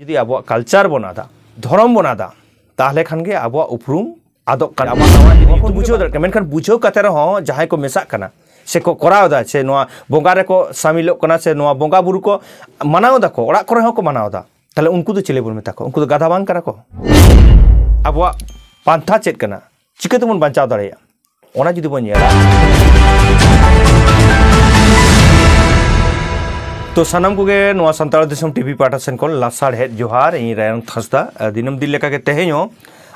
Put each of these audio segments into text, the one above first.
जुदी अब कलचार बन आदा धर्म बन आदा ताहले खान गे अब उपरूम आदक कना अब बुझो दर मेनखान बुझो कते रहो जहां को मेसा कना से को कराव दा से नोआ बोंगा रे को शामिल कना से नोआ बोंगा बुरु को मनाव दा को ओड़ा करे को मनाव दा ताले उनको तो चिले बोल मेता को उनको तो गाधा बांग करा को अब पांथा चेत कना चिकते बन बचाव दाड़िया ओना जुदी बन येला तो सानाम को नोआ संताल दिसम टीवी पाटा सेन को लासाड़ हेड जोहार इन रायन थसदा दिनम दिल लेका के तेहेñो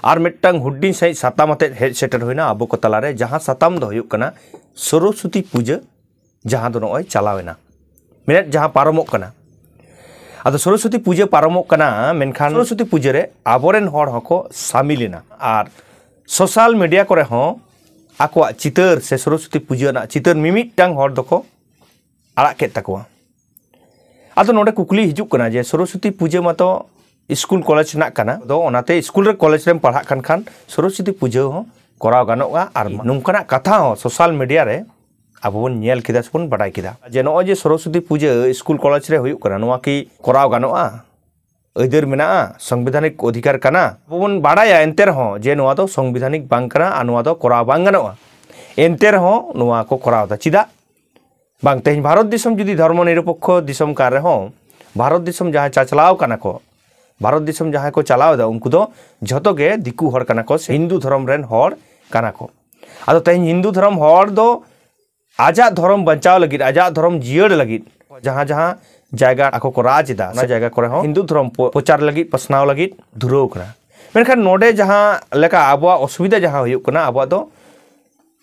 आर मिट्टांग हुड्डी सही साताम अते हेड सेटर होइना आबो को तलारे जहां साताम दो हुयुक कना सरस्वती पूजा जहां दो नय चलावेना मिनट जहां पारमोक कना आदो सरस्वती पूजा पारमोक कना मेनखान सरस्वती पूजा रे आबोरेन हर हको शामिलेना आर सोशल मीडिया करे हो आकोआ चितर से सरस्वती पूजा ना चितर मिमिटांग हर दको आड़ा के तकवा आदो नोडे कुकली हिजुक कना जे सरस्वती पूजा मातो स्कूल कॉलेज ना कना दो ओनाते स्कूल रे कॉलेज रे पढ़ा खान सरस्वती पूजा हो कराव गानोगा आर नुंकना कथा हो सोशल मीडिया रे अब बन नेल किदा बन बडाय किदा जे नो जे सरस्वती पूजा स्कूल कॉलेज रे हुयुक कना नोवा की कराव गानोगा अइदर मेना संवैधानिक अधिकार कना बन बडाया एंते रहो जे नोवा दो संवैधानिक बांग कना आ नोवा दो कराव बांग गानोगा एंते रहो नोवा को कराव दा चिदा बांग तेज भारत दिसम जुदी धर्म निरपेक्ष दिसम कार रहे हो भारत दिसम जहाँ चाचलाव कना को भारत दिसम जहाँ को चलाव दा उनको दो झतो गे दिकू हर कना को हिंदू धर्म रेन हर कना को आदो तेज हिंदू धर्म हर दो आजा धर्म बचाव लगित आजा धर्म जियड़ लगित जहाँ जहाँ जायगा आको को राज दा ना जायगा करे हो हिंदू धर्म प्रचार लगित पसनाव लगित धुरो कना मेनखान नोडे जहाँ लेका आबो असुविधा जहाँ हुयुक कना आबो दो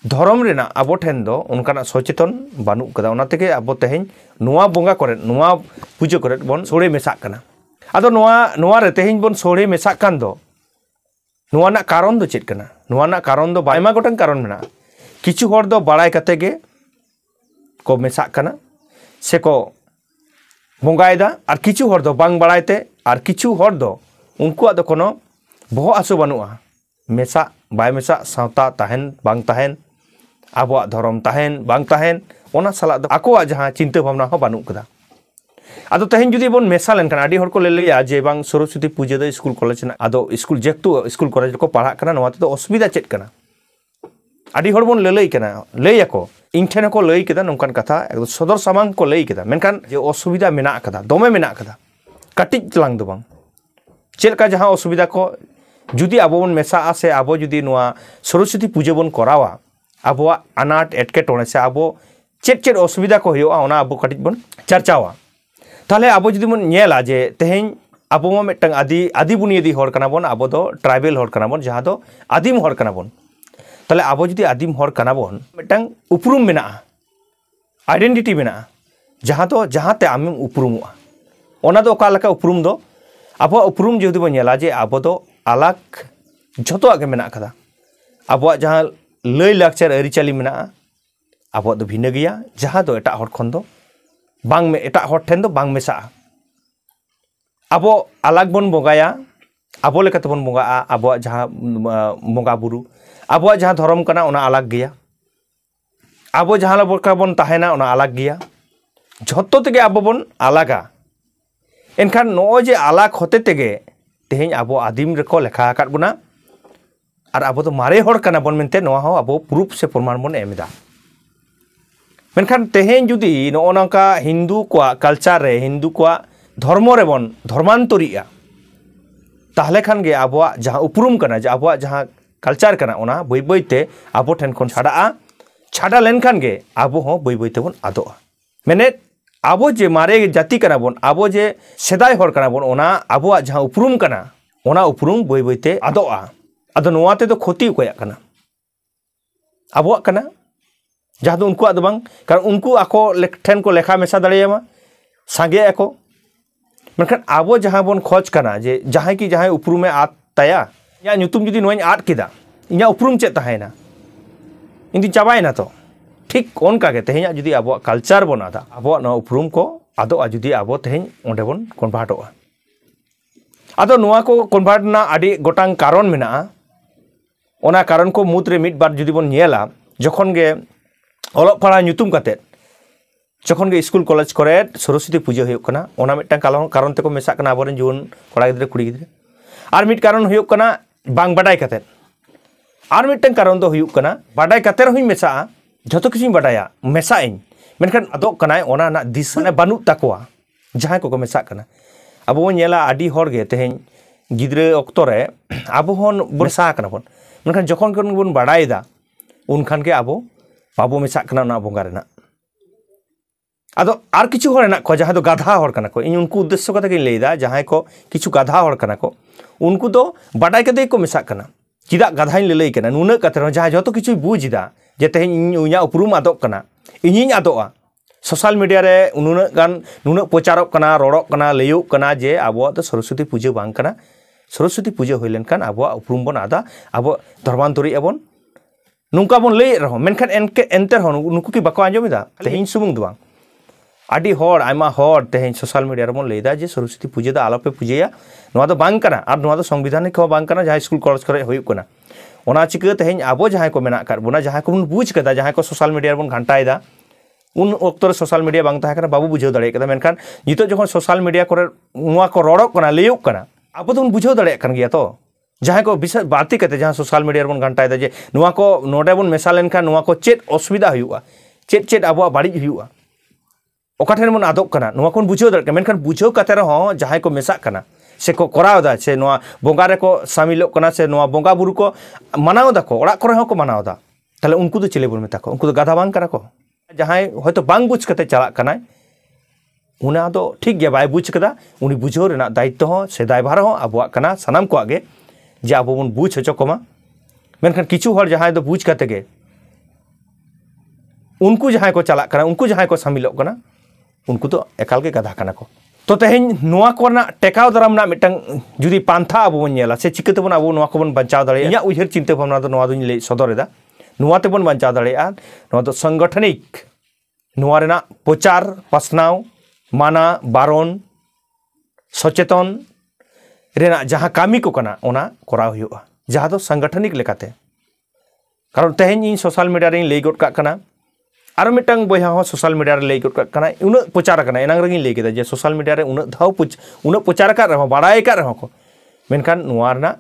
धर्म रेना आबो ठेन दो उनकाना सचेतन बानु कदा ओना तेगे आबो तेहेñ नोआ बोंगा करे नोआ पूजा करे बन सोड़े मेसा कना आदो नोआ रे तेहेñ बन सोड़े मेसा कान दो नोआ ना कारण दो चेत कना नोआ ना कारण दो बायमा गोटन कारण मेना किछु हर दो बाड़ाय कते गे को मेसा कना से को बोंगायदा आर किछु हर दो बांग बाड़ायते आर किछु हर दो उनको दो कोनो बहो आसो बानुआ मेसा बाय मेसा सावता ताहेन बांग ताहेन आबोआ धर्म ताहेन बांग ताहेन ओना साला दो आकोआ जहां चिंता भावना हो बानु कदा आदो तेहेñ जुदी बोन मेसा लेनखान आडी हर को लेलेया जे बांग सरस्वती पूजा दो स्कूल कॉलेज ना आदो स्कूल जेक्तु स्कूल कॉलेज को पढ़ा कना नोवा तो असुविधा चेत कना आडी हर बोन लेलई कना लेयाको इन ठेन को लई केदा नोंकान कथा एकदम सदर सामांग को लई केदा मेनखान जे असुविधा मेना कदा दोमे मेना कदा कटिज लांग दो बांग चेलका जहां असुविधा को जुदी आबो बन मेसा आसे आबो जुदी नोआ सरस्वती पूजा बन करावा आबोआ अनाट एटके टोने से आबो चेट चेट असुविधा को होयोआ ओना आबो कटिज बन चर्चावा ताले आबो जुदी बन नेला जे तेहेñ आबो मा मिटटांग आदि बुनियादी हर कना बन आबो दो ट्राइबल हर कना बन जहां दो आदिम हर कना बन ताले आबो जुदी आदिम हर कना बन मिटटांग उपरुम मेना आइडेंटिटी मेना जहां दो जहां ते आम उपरुमुआ ओना दो ओका लका उपरुम दो आबो उपरुम जुदी बन नेला जे आबो दो अलग झतो आगे मेना कदा आबो जहां लय लाक्चर अरिचाली मेना आबो दो भिन्न गया जहां दो एटा हर खन दो बांग में एटा हर ठेन दो बांग मेसा आबो अलग बन बोगाया आबो लेकाते बन बोगा आबो जहां बोगा बुरु आबो जहां धर्म कना ओना अलग गया आबो जहां लबका बन ताहेना ओना अलग गया झतो तेगे आबो बन अलगा एनखान नो जे अलग होते तेगे तेहेñ आबो आदिम रेको लेखा आकाद बना और आबो तो मारे हर कना बन मेनते नोआ हो आबो प्रूफ से प्रमाण बन एमदा मेनखान तेहेñ जुदी नो नंका हिंदू को कल्चर रे हिंदू को धर्म रे बन धर्मांतरिया ताहले खान गे आबो जहां उपरुम कना जे आबो जहां कल्चर कना ओना बई बईते आबो ठेन खन छाड़ा लेनखान गे आबो हो बई बईते बन आदोआ मेने आबो जे मारे जाति कना बन आबो जे सेदाय हर कना बन ओना आबो जहां उपरुम कना ओना उपरुम बई बईते आदोआ आदो नोआ ते दो खोती उकोया कना आबो कना जहां दो उनको आदो बांग कारण उनको आको ठेन को लेखा मेसा दाड़ेयामा सांगे आको मेनखान आबो जहां बन खोज कना जे जहां की जहां उपरुमे आद ताया या ᱧᱩᱛᱩᱢ जुदी नोआñ आद किदा इᱧा उपरुम चेत ताहेना इंदी चाबायना तो ठीक ओनका के तेहेñ जुदी आबो कल्चर बन आदा आबो नो उपरुम को आदो जुदी आबो तेहेñ ओंडे बन कन्भार्टोआ आदो नोआ को कन्भार्ट ना आडी गोटांग कारण मेना ओना कारण को मुद्रे मिट बार जुदी बन नेला जखन गे ओलग पढ़ा ᱧᱩᱛᱩᱢ काते जखन के स्कूल कॉलेज करे सरस्वती पूजा हुयुक कना ओना मिटटांग कारण तेको मेसाक कना आबोरेन जुवन कोड़ा गिद्रा कुड़ी गिद्रा आर मिट कारण हुयुक कना बांग बाडाय काते आर मिटटांग कारण दो हुयुक कना बाडाय काते रहुई मेसा जतो किछु बाडाया मेसा इन मेनखान आदोक कनाय ओना ना दिशा बानु ताकोआ जहां को मेसाक कना आबो नेला आदि हर गे तेहेन गिद्रा ऑक्तो रे आबो हन बरसा कना बन मेनखान जखन कोन बन बाडायदा उनखान के आबो बाबो मेसाक कना ना बोंगा रेना आदो आर किछु हर ना को जहां दो गाधा हर कना को इन उनको उद्देश्य कथा के लेदा जहां को किछु गाधा हर कना को उनको दो बाडाय कते को मेसाक कना चिदा गाधाइन लेलै कना नुना कते जहां जतो किछु बुझदा जे तेहेन इया उपरुम आदोक कना इनिन आदोआ सोशल मीडिया रे नुना गान नुना प्रचारक कना रड़क कना लैयोक कना जे आबो तो सरस्वती पूजा बांग कना सरस्वती पूजा होइलेन कान आबो उपरुम बन आदा आबो धर्मान्तरी एबन नुंका बन लै रहो मेनखान एनते रहो नुकु की बाको आंजोमिदा तेहेन सुमुंग दो आदि हर आयमा हर तेहेन सोशल मीडिया रे बन लैदा जे सरस्वती पूजा दा आलोपे पूजाया नोआ दो बांग कना आर नोआ दो संविधानिक हो बांग कना जहां स्कूल कॉलेज करे होयुक कना ओना चिका तेहेन आबो जहां को मेना कर बोना जहां को बन बुझ कदा जहां को सोशल मीडिया बन घंटायदा उन ऑक्टर सोशल मीडिया बांग ताहे कना बाबू बुझाव दाड़े कदा मेनखान नितो जखन सोशल मीडिया करे नोआ को रड़क कना लैयोक कना आबो तो बुझाव दाड़े कन गया तो जहां को विशेष बाती कते जहां सोशल मीडिया बन घंटायदा जे नोआ को नोडे बन मेसा लेनखान नोआ को चेत असुविधा हुयुआ चेत आबो बाड़ी हुयुआ ओकाठेन मन आदोक कना नोआ कोन बुझाव दाड़े मेनखान बुझाव कते रहो जहां को मेसा कना से को करावदा से नोआ बोंगा रे को शामिलोक कना से नोआ बोंगा बुरु को मानावदा को ओड़ा करे हो को मानावदा ताले उनको दो चले बोल मेता को उनको दो गाधा बांग करा को जहां होयतो बांग बुझ कते चला कना उना दो ठीक गया बाय बुझ कदा उनी बुझाव रेना दायित्व हो से दायभार हो आबोआ कना सनाम को आगे जे आबो बन बुझ हचो कोमा मेनखान किछु हर जहां दो बुझ कते गे उनको जहां को चला कना उनको जहां को शामिलोक कना उनको तो एकाल के गाधा कना को तो तेहेन नोआ कोना टेकाव दाराम ना मिटंग जुदी पांथा आबो बन नेला से चिकते बन आबो नोआ को बन बचाव दाड़े इया उइहर चिंता भावना दो नोआ दुनी ले सदरेदा नोआ ते बन बचाव दाड़े आ नोआ दो संगठनिक नोआ रेना प्रचार पासनाव माना बारन सचेतन रेना जहां कामी को कना ओना कराव हुयुआ जहां दो संगठनिक लेकाते कारण तेहेन इन सोशल मीडिया रे लै गड का कना आर मिटंग बयहा हो सोशल मीडिया रे लै गड का कना उन प्रचार कना एनांग रगिन लै केदा जे सोशल मीडिया रे उन धाव उन प्रचार का रहो बाड़ाय का रहो को मेनखान नोआ रना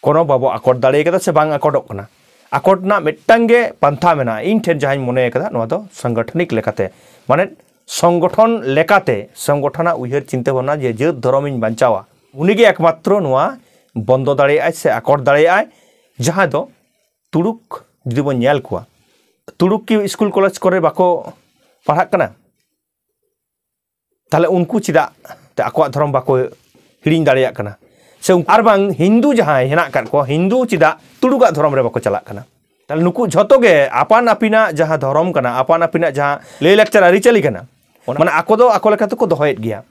कोनो बाबो आकड़ दाड़े केदा से बांग आकड़क कना आकड़ना मिटंग गे पंथा मेना इन ठेन जहां मने केदा नोआ दो संगठनिक लेकाते माने संगठन लेकाते संगठना उइहर चिंता भावना जे जात धर्म इन बांचावा उनिगे एकमात्र नोआ बंदो दाड़े आय से आकड़ दाड़े आय जहां दो तुड़ुक जुदी बन नेल कोआ तुड़ुक की स्कूल कॉलेज करे बाको पढ़ा कना ताले उनको चिदा ते आको धर्म बाको हिड़िंग दाड़ेया कना से आर बांग हिंदू जहां हेना कर को हिंदू चिदा तुड़ुगा धर्म रे बाको चला कना ताले नुकु झतो गे आपान आपिना जहां धर्म कना आपान आपिना जहां ले लेक्चर आरी चली कना माने आको दो आको लेका तो को दोहयत गिया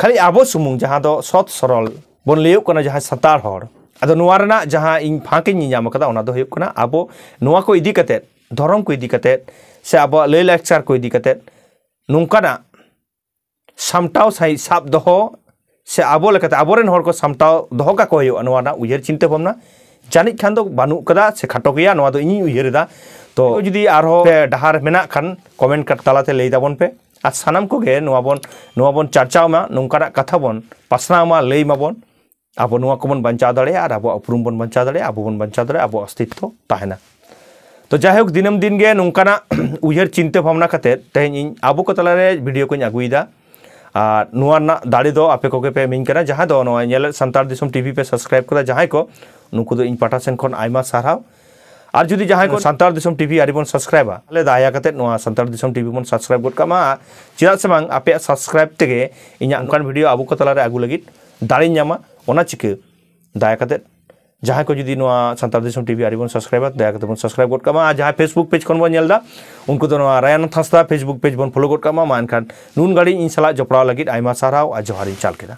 खाली आबो सुमुंग जहां दो सत सरल बन लेयो कना जहां सतार हर आदो नोआ रेना जहां इन फाके नियाम कदा ओना दो हुयुक कना आबो नोआ को इदी कते धर्म को इदी कते से आबो ले लेक्चर को इदी कते नुंकाना सामटाव साइ साब दोहो से आबो लेकाते आबोरेन हर को सामटाव दोहो का को हुयुआ नोआ ना उइहर चिंता भावना जानिक खान दो बानु कदा से खाटो गया नोआ दो इनी उइहरदा तो जुदी आरो पे डहार मेना खान कमेंट कर तालाते लै दाबन पे आ सानाम को गे नोआ बन चर्चाव मा नोंकाना कथा बन पासना मा लै माबन आबो नोआ को बन बंचाव दाड़े आर आबो उपरुम बन बंचाव दाड़े आबो बन बंचाव दाड़े आबो अस्तित्व ताहेना तो जायहोक दिनम दिन गे नोंकाना उइहर चिंता भावना कते तेहेन इन आबो को तलारे वीडियो को अगुइदा आर नोआ ना दाड़े दो आपे कोगे पे मिन कना जहां दो नोआ नेल संतार दिसम टीवी पे सब्सक्राइब करा जहां को नुकु दो इन पाटा सेन खन आयमा सारहाव आर जुदी जहां को संतार दिसम टीवी आरि बन सब्सक्राइबा ले दाया कते नोआ संतार दिसम टीवी बन सब्सक्राइब गड कामा चिरा से बांग आपे सब्सक्राइब तेगे इना अनकान वीडियो आबो को तलारे आगु लगित दाड़ी न्यामा ओना चिके दाया कते जहां को जुदी नोआ संतार दिसम टीवी आरि बन सब्सक्राइब दाया कते बन सब्सक्राइब गड कामा जहां फेसबुक पेज खन बन नेलदा उनको दो नोआ रायन थास्ता फेसबुक पेज बन फॉलो गड कामा मान खान नून गाड़ी इन सला जपड़ा लगित आयमा सारहाव आ जोहार इन चाल केदा।